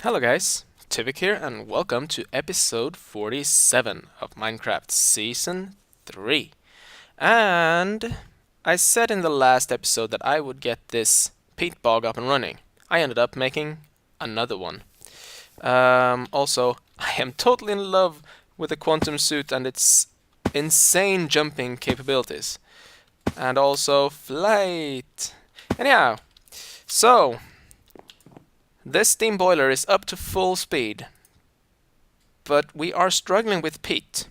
Hello guys, Tivik here and welcome to episode 47 of Minecraft Season 3. And I said in the last episode that I would get this peat bog up and running. I ended up making another one. Also, I am totally in love with the quantum suit and its insane jumping capabilities. And also flight. Anyhow, so this steam boiler is up to full speed, but we are struggling with peat.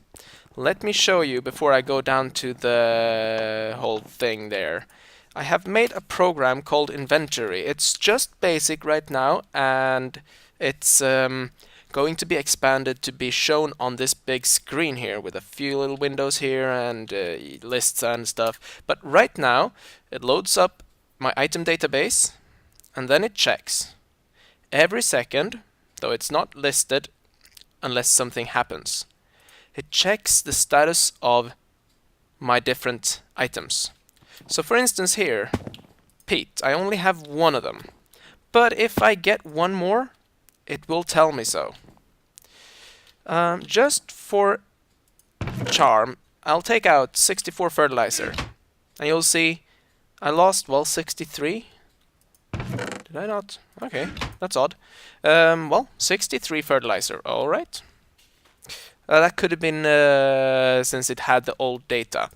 Let me show you before I go down to the whole thing there. I have made a program called Inventory. It's just basic right now, and it's going to be expanded to be shown on this big screen here with a few little windows here and lists and stuff. But right now, it loads up my item database, and then it checks every second, though it's not listed unless something happens. It checks the status of my different items. So for instance here, peat, I only have one of them. But if I get one more, it will tell me so. Just for charm, I'll take out 64 fertilizer. And you'll see I lost, well, 63. Did I not? Okay, that's odd. Well, 63 fertilizer, alright. That could have been since it had the old data.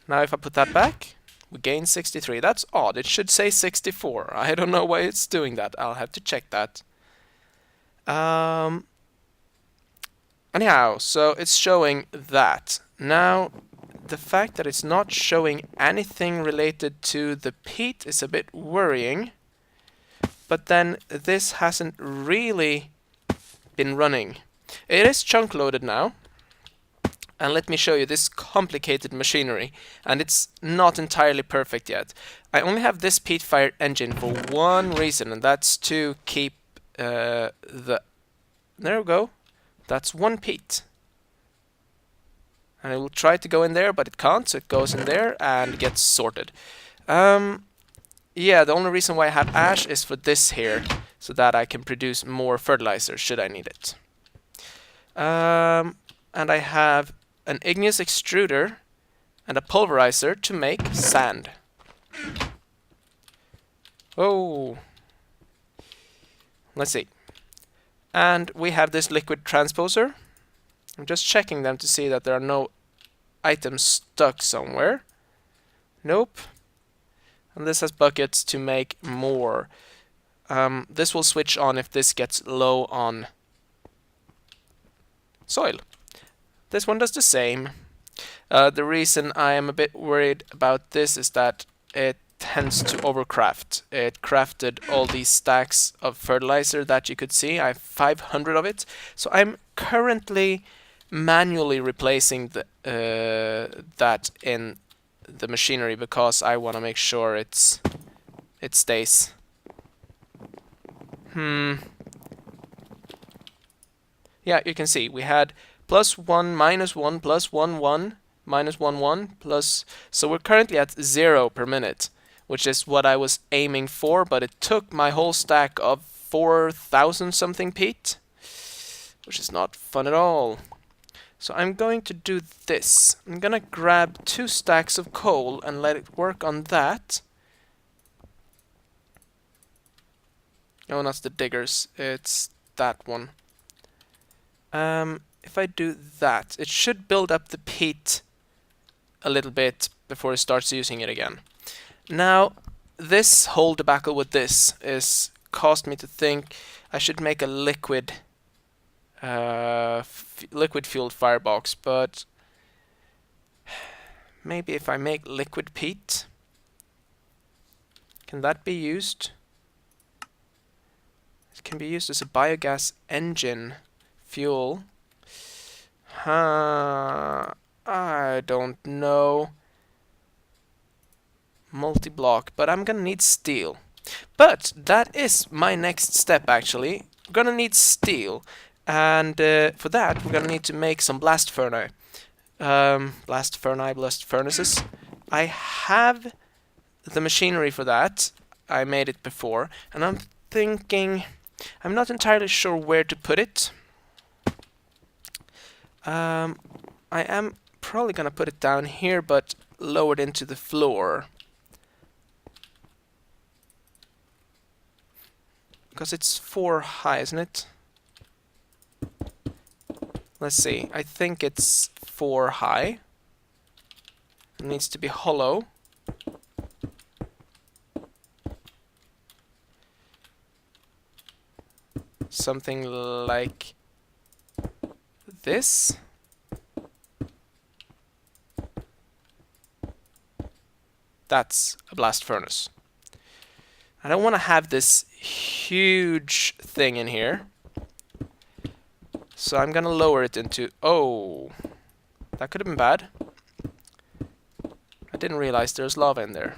Now if I put that back, we gain 63. That's odd, it should say 64. I don't know why it's doing that, I'll have to check that. Anyhow, so it's showing that. Now, the fact that it's not showing anything related to the peat is a bit worrying. But then this hasn't really been running. It is chunk loaded now. And let me show you this complicated machinery. And it's not entirely perfect yet. I only have this peat fired engine for one reason, and that's to keep the... There we go. That's one peat. And it will try to go in there, but it can't, so it goes in there and gets sorted. Yeah, the only reason why I have ash is for this here, so that I can produce more fertilizer should I need it. And I have an igneous extruder and a pulverizer to make sand. Oh, let's see. And we have this liquid transposer. I'm just checking them to see that there are no items stuck somewhere. Nope. And this has buckets to make more. This will switch on if this gets low on soil. This one does the same. The reason I am a bit worried about this is that it tends to overcraft. It crafted all these stacks of fertilizer that you could see. I have 500 of it. So I'm currently manually replacing that in the machinery because I want to make sure it stays. Yeah, you can see we had +1, -1, +1, 1, -1, 1, plus. So we're currently at 0 per minute, which is what I was aiming for, but it took my whole stack of 4,000 something peat, which is not fun at all. So I'm going to do this. I'm gonna grab 2 stacks of coal and let it work on that. Oh, not the diggers, it's that one. If I do that, it should build up the peat a little bit before it starts using it again. Now, this whole debacle with this is caused me to think I should make a liquid fueled firebox, but maybe if I make liquid peat, can that be used? It can be used as a biogas engine fuel. I don't know. Multi-block, but I'm gonna need steel. But that is my next step actually. I'm gonna need steel. And for that, we're gonna need to make some blast furnaces. I have the machinery for that. I made it before, and I'm thinking I'm not entirely sure where to put it. I am probably gonna put it down here, but lowered into the floor. Because it's 4 high, isn't it? Let's see. I think it's 4 high. It needs to be hollow. Something like this. That's a blast furnace. I don't want to have this huge thing in here. So I'm gonna lower it into... Oh, that could have been bad. I didn't realize there's lava in there.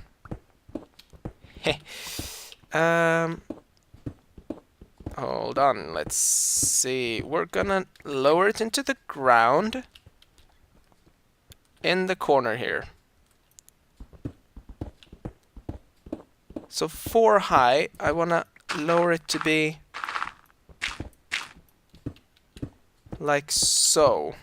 Hold on, let's see. We're gonna lower it into the ground in the corner here. So 4 high, I wanna lower it to be like so.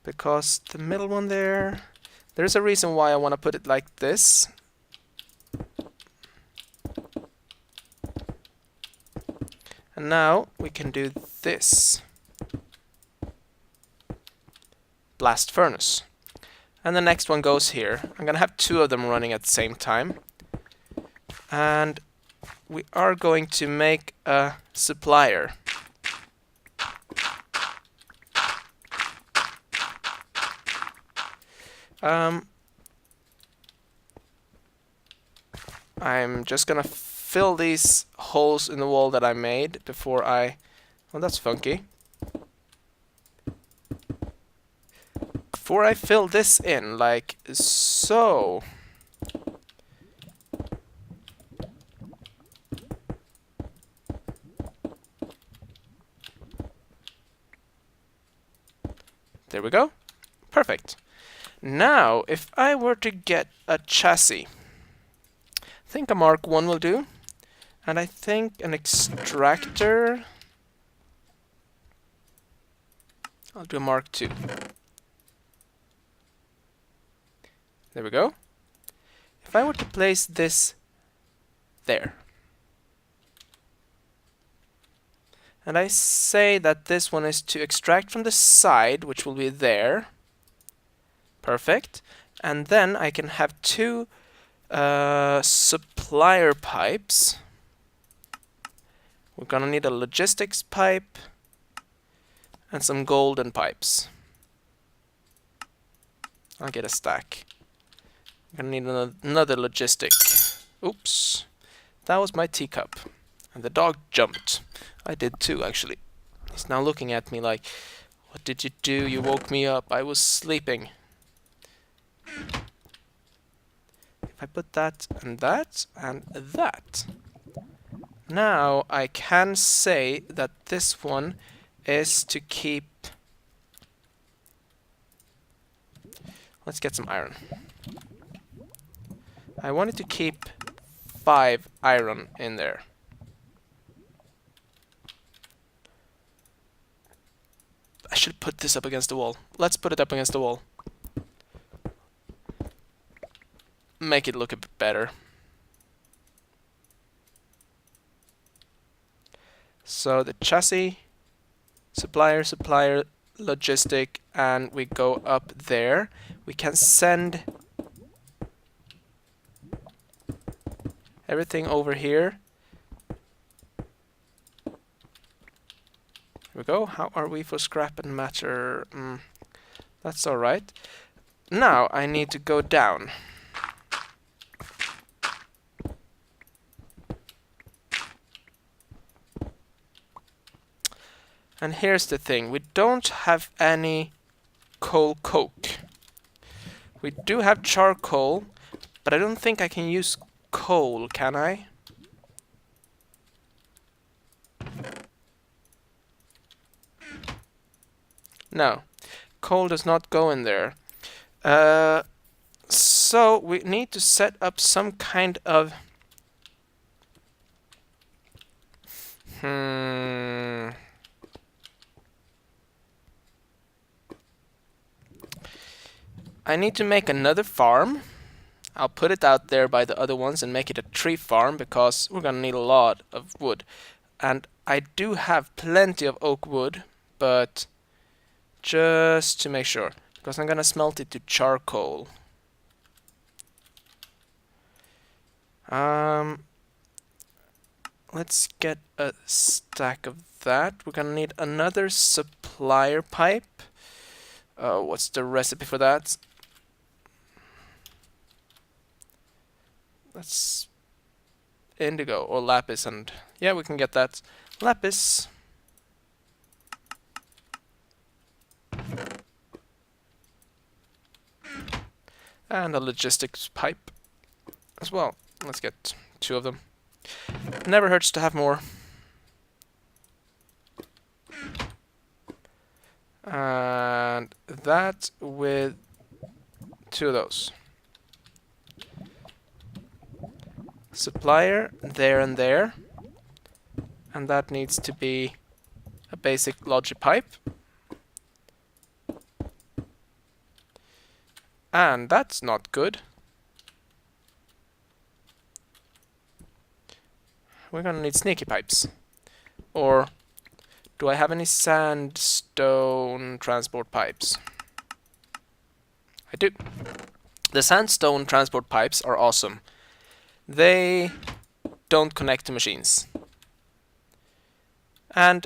Because the middle one there's a reason why I want to put it like this. And now we can do this. Blast furnace. And the next one goes here. I'm gonna have 2 of them running at the same time. And we are going to make a supplier. I'm just gonna fill these holes in the wall that I made before I... Oh, that's funky. Before I fill this in, like so. There we go. Perfect. Now, if I were to get a chassis, I think a Mark 1 will do. And I think an extractor... I'll do a Mark 2. There we go. If I were to place this there, and I say that this one is to extract from the side, which will be there. Perfect. And then I can have 2 supplier pipes. We're gonna need a logistics pipe and some golden pipes. I'll get a stack. I'm gonna need another logistic. Oops. That was my teacup. And the dog jumped. I did too, actually. He's now looking at me like, what did you do? You woke me up. I was sleeping. If I put that and that and that. Now I can say that this one is to keep... Let's get some iron. I wanted to keep 5 iron in there. I should put this up against the wall. Let's put it up against the wall. Make it look a bit better. So the chassis, supplier, logistic, and we go up there. We can send everything over here. Here we go. How are we for scrap and matter? That's alright. Now I need to go down. And here's the thing. We don't have any coal coke. We do have charcoal, but I don't think I can use coal, can I? No. coal does not go in there. So we need to set up some kind of... I need to make another farm. I'll put it out there by the other ones and make it a tree farm because we're gonna need a lot of wood. And I do have plenty of oak wood, but just to make sure, because I'm gonna smelt it to charcoal. Let's get a stack of that. We're gonna need another supplier pipe. What's the recipe for that? That's indigo or lapis, and yeah, we can get that. Lapis. And a logistics pipe as well. Let's get 2 of them. Never hurts to have more. And that with 2 of those. Supplier there and there. And that needs to be a basic logic pipe. And that's not good. We're gonna need sneaky pipes. Or do I have any sandstone transport pipes? I do. The sandstone transport pipes are awesome. They don't connect to machines. And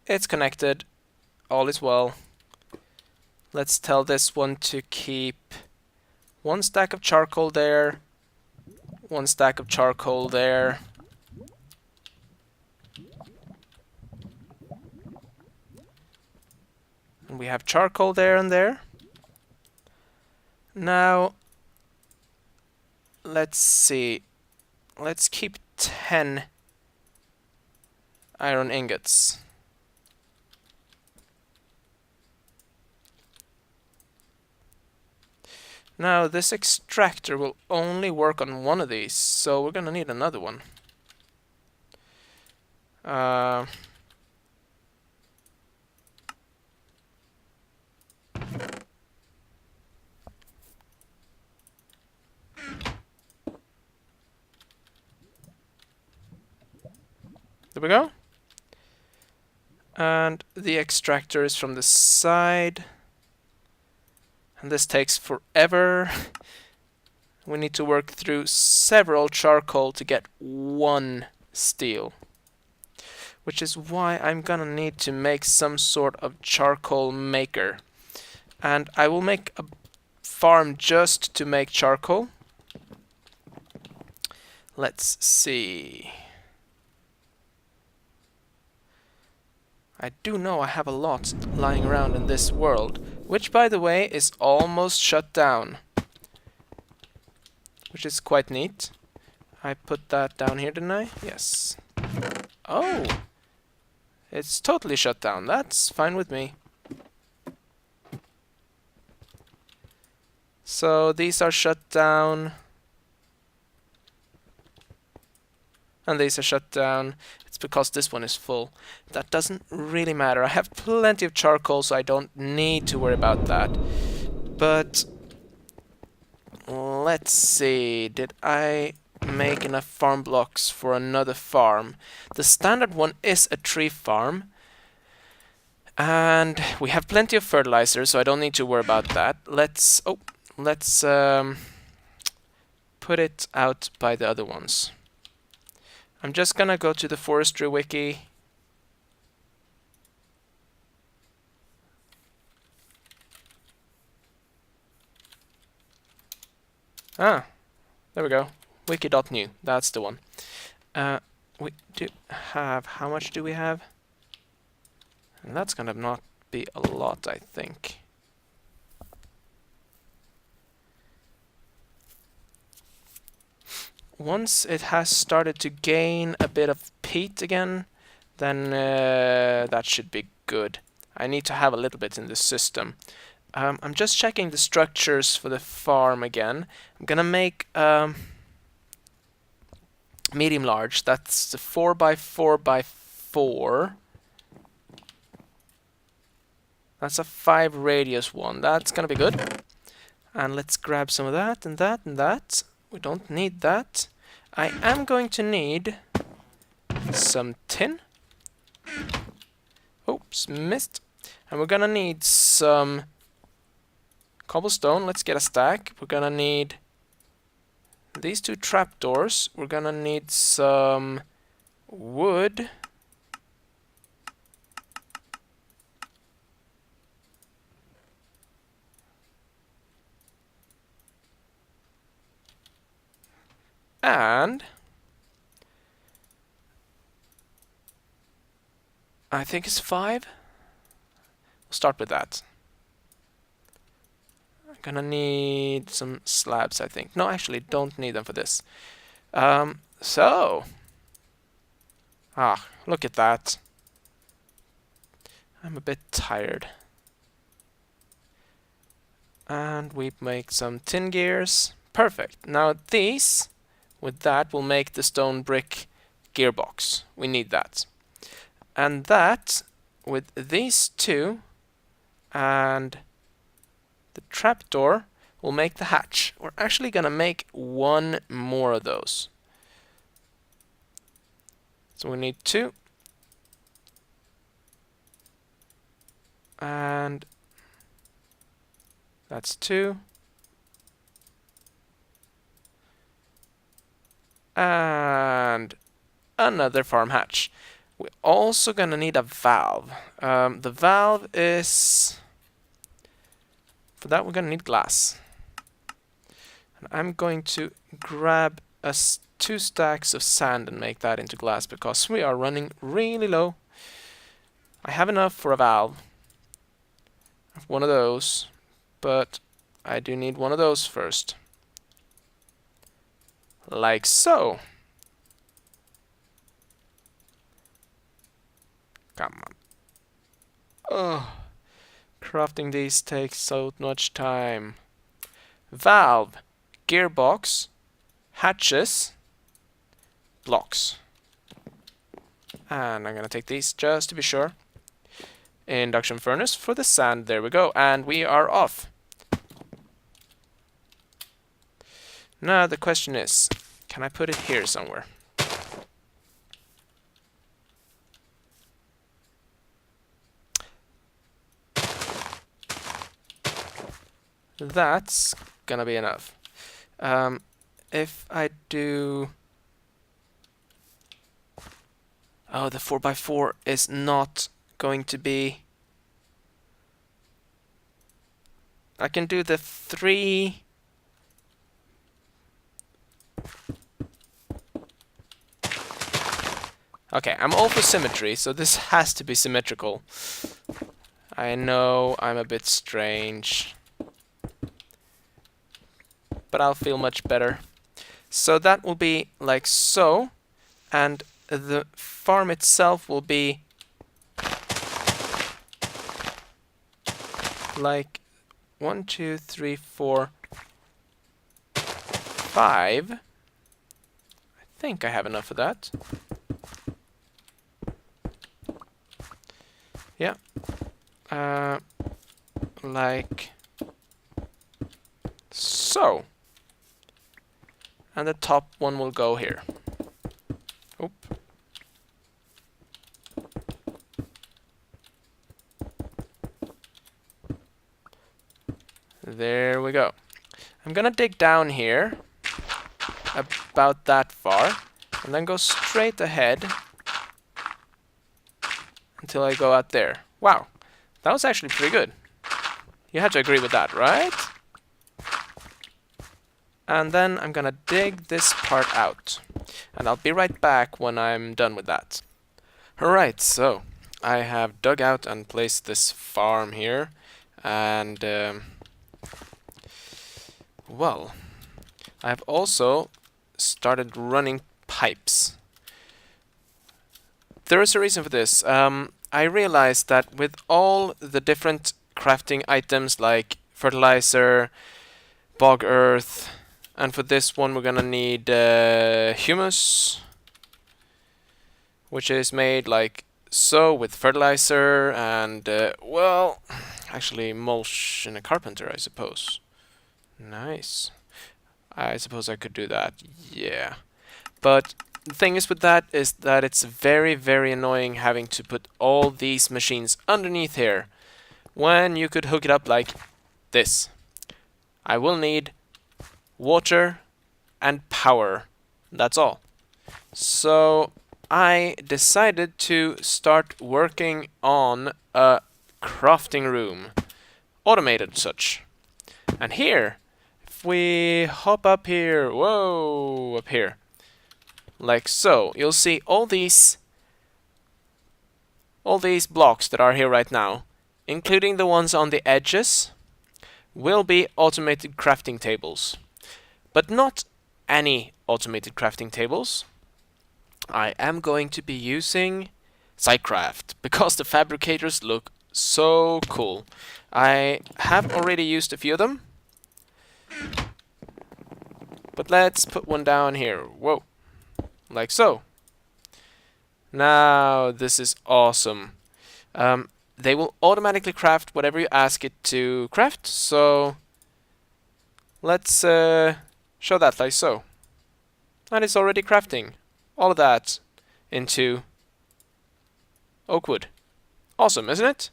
it's connected. All is well. Let's tell this one to keep 1 stack of charcoal there, 1 stack of charcoal there. And we have charcoal there and there. Now, let's see. Let's keep 10 iron ingots. Now, this extractor will only work on 1 of these, so we're gonna need another one. There we go. And the extractor is from the side. And this takes forever. We need to work through several charcoal to get 1 steel. Which is why I'm gonna need to make some sort of charcoal maker. And I will make a farm just to make charcoal. Let's see. I do know I have a lot lying around in this world, which by the way is almost shut down. Which is quite neat. I put that down here, didn't I? Yes. Oh! It's totally shut down. That's fine with me. So these are shut down. And these are shut down. It's because this one is full. That doesn't really matter. I have plenty of charcoal, so I don't need to worry about that. But let's see. Did I make enough farm blocks for another farm? The standard one is a tree farm. And we have plenty of fertilizer, so I don't need to worry about that. Let's put it out by the other ones. I'm just gonna go to the forestry wiki. Ah, there we go. Wiki.new, that's the one. We do have, how much do we have? And that's gonna not be a lot, I think. Once it has started to gain a bit of peat again, then that should be good. I need to have a little bit in the system. I'm just checking the structures for the farm again. I'm gonna make medium large. That's the 4x4x4. That's a 5 radius one. That's gonna be good. And let's grab some of that and that and that. We don't need that. I am going to need some tin. Oops, missed. And we're gonna need some cobblestone. Let's get a stack. We're gonna need these 2 trapdoors. We're gonna need some wood. And I think it's 5. We'll start with that. I'm gonna need some slabs, I think. No, actually, don't need them for this. Look at that. I'm a bit tired. And we make some tin gears. Perfect. Now these, with that, will make the stone brick gearbox. We need that. And that, with these 2, and the trapdoor, will make the hatch. We're actually gonna make 1 more of those. So we need 2. And that's 2. And another farm hatch. We're also gonna need a valve. The valve is... For that we're gonna need glass. And I'm going to grab us 2 stacks of sand and make that into glass because we are running really low. I have enough for a valve. I have one of those, but I do need one of those first. Like so. Come on. Oh, crafting these takes so much time. Valve, gearbox, hatches, blocks. And I'm gonna take these just to be sure. Induction furnace for the sand. There we go. And we are off. Now the question is, can I put it here somewhere? That's gonna be enough. If I do... Oh, the 4x4 is not going to be... I can do the 3... Okay, I'm all for symmetry, so this has to be symmetrical. I know I'm a bit strange, but I'll feel much better. So that will be like so, and the farm itself will be like 1, 2, 3, 4, 5. I think I have enough of that. Yeah. Like so. And the top one will go here. Oop. There we go. I'm gonna dig down here about that far and then go straight ahead until I go out there. Wow, that was actually pretty good. You have to agree with that, right? And then I'm gonna dig this part out. And I'll be right back when I'm done with that. Alright, so I have dug out and placed this farm here. And, well, I've also started running pipes. There is a reason for this. I realized that with all the different crafting items like fertilizer, Bog Earth, and for this one we're gonna need humus, which is made like so with fertilizer and, well, actually mulch in a carpenter, I suppose. Nice. I suppose I could do that, yeah. But the thing is with that is that it's very, very annoying having to put all these machines underneath here when you could hook it up like this. I will need water and power. That's all. So I decided to start working on a crafting room, automated such. And here, if we hop up here, whoa, up here, like so, you'll see all these blocks that are here right now, including the ones on the edges, will be automated crafting tables. But not any automated crafting tables. I am going to be using Zakk because the fabricators look so cool. I have already used a few of them, but let's put one down here. Whoa, like so. Now this is awesome. They will automatically craft whatever you ask it to craft, so let's show that like so. And it's already crafting all of that into oak wood. Awesome, isn't it?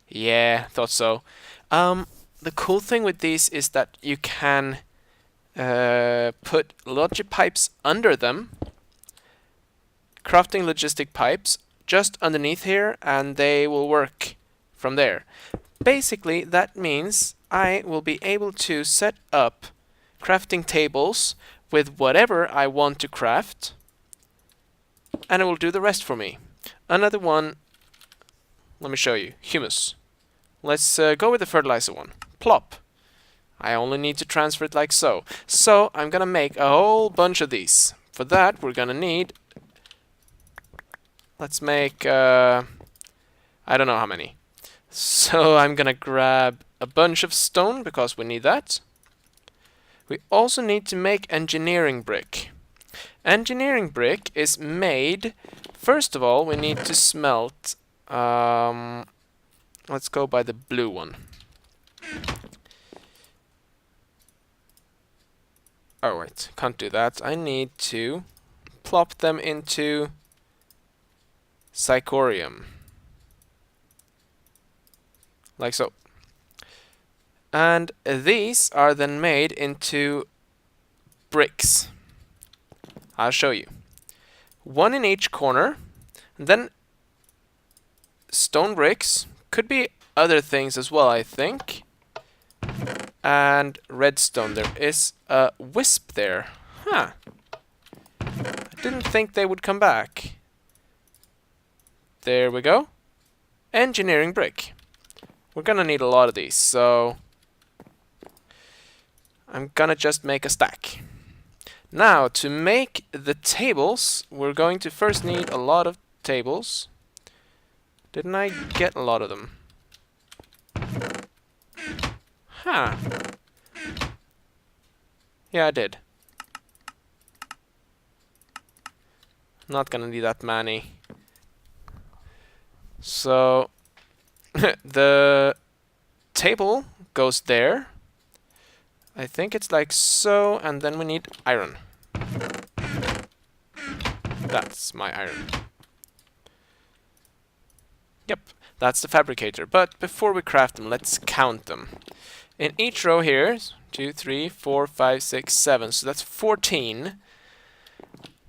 Yeah, thought so. The cool thing with these is that you can put logic pipes under them, crafting logistic pipes just underneath here, and they will work from there. Basically, that means I will be able to set up crafting tables with whatever I want to craft, and it will do the rest for me. Another one, let me show you, humus. Let's go with the fertilizer one. Plop. I only need to transfer it like so. So I'm gonna make a whole bunch of these. For that, we're gonna need, let's make, I don't know how many. So I'm gonna grab a bunch of stone because we need that. We also need to make engineering brick. Engineering brick is made, first of all, we need to smelt, let's go by the blue one. Oh wait, can't do that. I need to plop them into Psychorium. Like so. And these are then made into bricks. I'll show you. One in each corner. And then stone bricks. Could be other things as well, I think. And redstone. There is a wisp there. Huh. I didn't think they would come back. There we go. Engineering brick. We're gonna need a lot of these, so I'm gonna just make a stack. Now, to make the tables, we're going to first need a lot of tables. Didn't I get a lot of them? Huh. Yeah, I did. Not gonna need that many. So the table goes there. I think it's like so, and then we need iron. That's my iron. Yep, that's the fabricator. But before we craft them, let's count them. In each row here, 2, 3, 4, 5, 6, 7. So that's 14.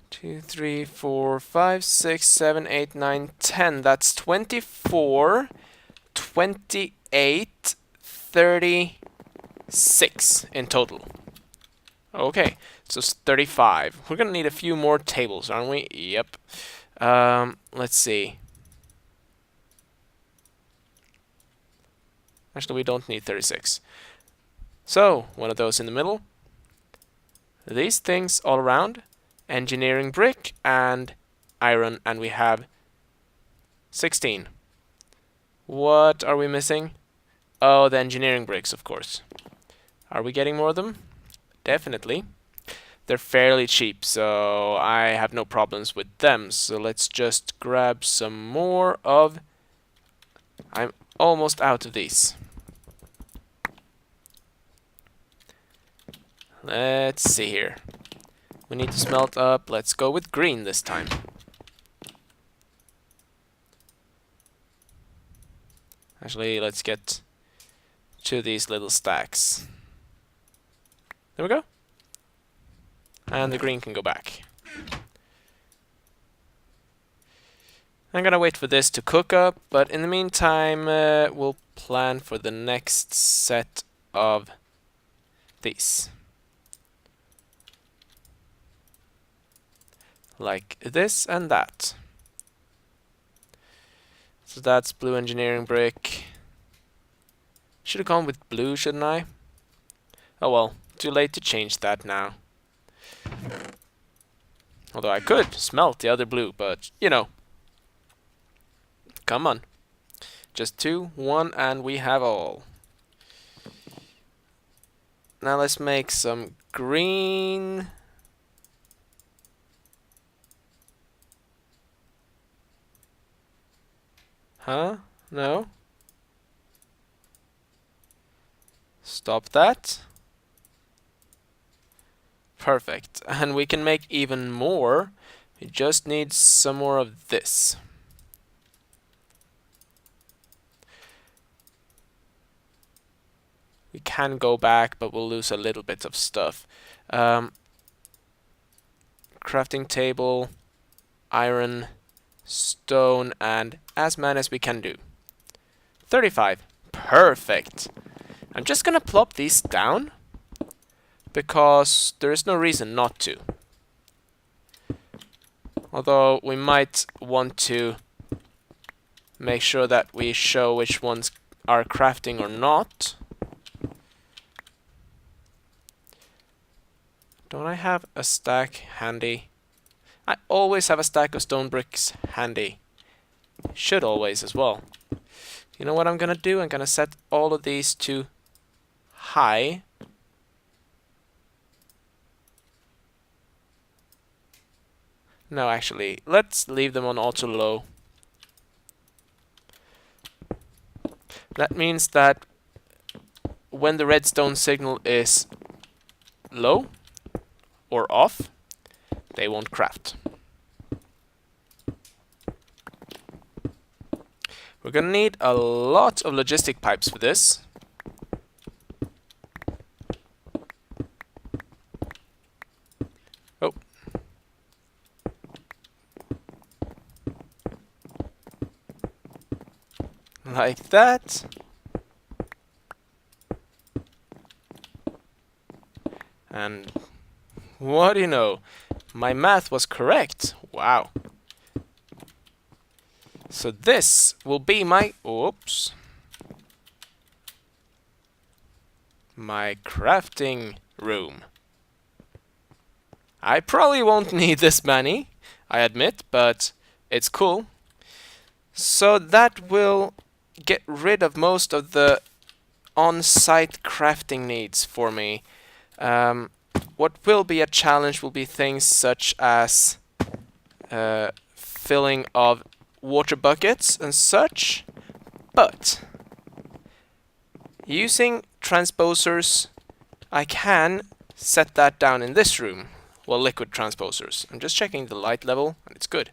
2, 3, 4, 5, 6, 7, 8, 9, 10. That's 24, 28, 36 in total. Okay, so it's 35. We're gonna need a few more tables, aren't we? Yep. Let's see. Actually, we don't need 36. So, one of those in the middle. These things all around. Engineering brick and iron, and we have 16. What are we missing? Oh, the engineering bricks, of course. Are we getting more of them? Definitely. They're fairly cheap, so I have no problems with them. So let's just grab some more of... I'm almost out of these. Let's see here. We need to smelt up. Let's go with green this time. Actually, let's get to these little stacks. There we go. And the green can go back. I'm gonna wait for this to cook up, but in the meantime, we'll plan for the next set of these. Like this and that. So that's blue engineering brick. Should have gone with blue, shouldn't I? Oh well, too late to change that now. Although I could smelt the other blue, but you know. Come on. Just 2, 1, and we have all. Now let's make some green. Huh? No? Stop that. Perfect. And we can make even more. We just need some more of this. We can go back, but we'll lose a little bit of stuff. Crafting table, iron, stone, and as many as we can do. 35. Perfect. I'm just gonna plop these down because there is no reason not to. Although we might want to make sure that we show which ones are crafting or not. Don't I have a stack handy? I always have a stack of stone bricks handy. Should always as well. You know what I'm gonna do? I'm gonna set all of these to high. No, actually, let's leave them on auto low. That means that when the redstone signal is low or off, they won't craft. We're gonna need a lot of logistic pipes for this. Oh. Like that. And what do you know? My math was correct. Wow. So this will be my... Oops. My crafting room. I probably won't need this many, I admit, but it's cool. So that will get rid of most of the on-site crafting needs for me. What will be a challenge will be things such as filling of water buckets and such, but using transposers I can set that down in this room. Well, liquid transposers. I'm just checking the light level and it's good.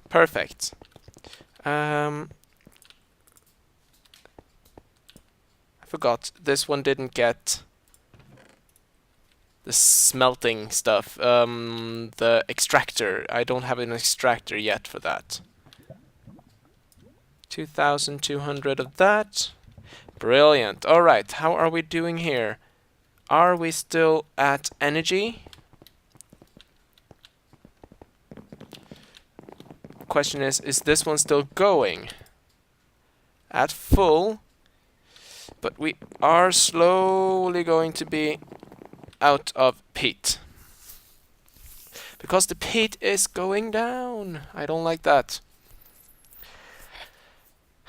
Perfect. I forgot, this one didn't get the smelting stuff, the extractor. I don't have an extractor yet for that. 2,200 of that. Brilliant. Alright, how are we doing here? Are we still at energy? Question is this one still going? At full, but we are slowly going to be out of peat. Because the peat is going down. I don't like that.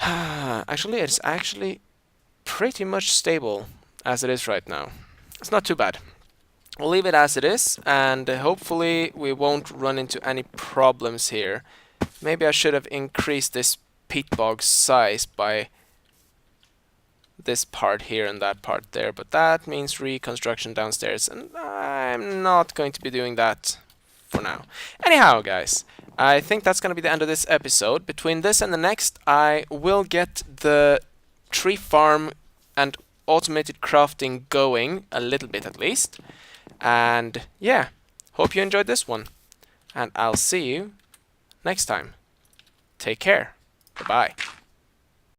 Actually, it's actually pretty much stable as it is right now. It's not too bad. We'll leave it as it is, and hopefully we won't run into any problems here. Maybe I should have increased this peat bog size by this part here and that part there, but that means reconstruction downstairs, and I'm not going to be doing that for now. Anyhow, guys, I think that's going to be the end of this episode. Between this and the next, I will get the tree farm and automated crafting going, a little bit at least. And yeah, hope you enjoyed this one, and I'll see you next time. Take care. Bye-bye.